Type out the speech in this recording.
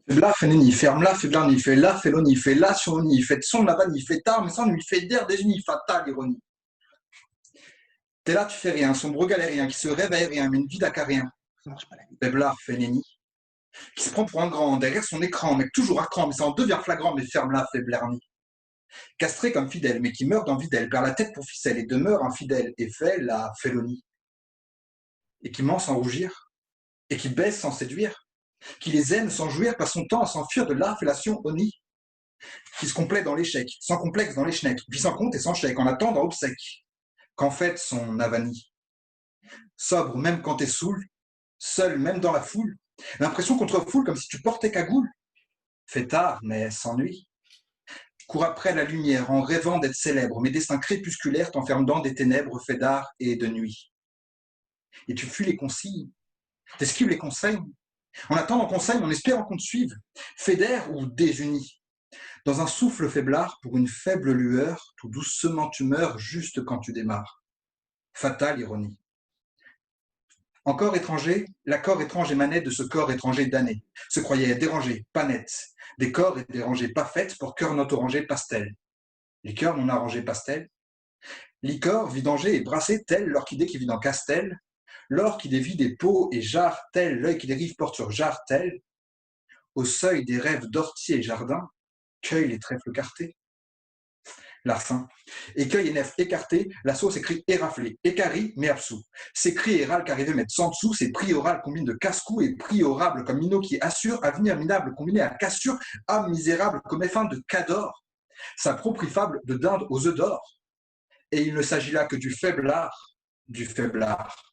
Febla, feneni, ferme-la, feblarni, fait la, feloni, fait la, suroni, fait son, lavani, fait tard, mais sans lui, fait d'air, désunis, fatale, ironie. T'es là, tu fais rien, sombre galérien, qui se réveille rien, mais une vie d'acarien. Ça marche pas la vie. Feblar, feneni, qui se prend pour un grand, derrière son écran, mec toujours à cran, mais ça en devient flagrant, mais ferme-la, feblarni. Castré comme fidèle, mais qui meurt d'envie d'elle, perd la tête pour ficelle et demeure infidèle, et fait la félonie. Et qui ment sans rougir, et qui baisse sans séduire, qui les aime sans jouir, passe son temps à s'enfuir de la fellation oni, qui se complète dans l'échec, sans complexe dans les schnecks, vit sans compte et sans chèque, en attendant obsèque, qu'en fait son avanie. Sobre même quand t'es saoul, seul même dans la foule, l'impression qu'on te refoule comme si tu portais cagoule. Fait tard, mais sans nuit. Cours après la lumière en rêvant d'être célèbre, mes destins crépusculaires t'enferment dans des ténèbres faits d'art et de nuit. Et tu fuis les consignes, t'esquives les conseils. En attendant conseil, en espérant qu'on te suive, fédère ou désuni. Dans un souffle faiblard, pour une faible lueur, tout doucement tu meurs juste quand tu démarres. Fatale ironie. Encore étranger, l'accord étrange émanait de ce corps étranger damné, se croyait dérangé, pas net, des corps et des rangées pas faites pour cœur not orangé pastel. Les cœurs non arrangés pastel. Licor, vidanger et brassé tel l'orchidée qui vit dans Castel, l'or qui dévie des pots et jarre tel l'œil qui dérive porte sur jarre tel, au seuil des rêves d'ortier et jardin, cueille les trèfles cartés. Larcin. Écueil et nef écartés, la sauce écrit éraflée, écari mais absous. C'est cri et râle qu'arrivé mettre sans dessous, c'est prix oral combine de casse-cou et prix orable comme minot qui assure, avenir minable combiné à cassure, âme misérable comme effin de cador. Sa propre fable de dinde aux œufs d'or. Et il ne s'agit là que du faiblard, du faiblard.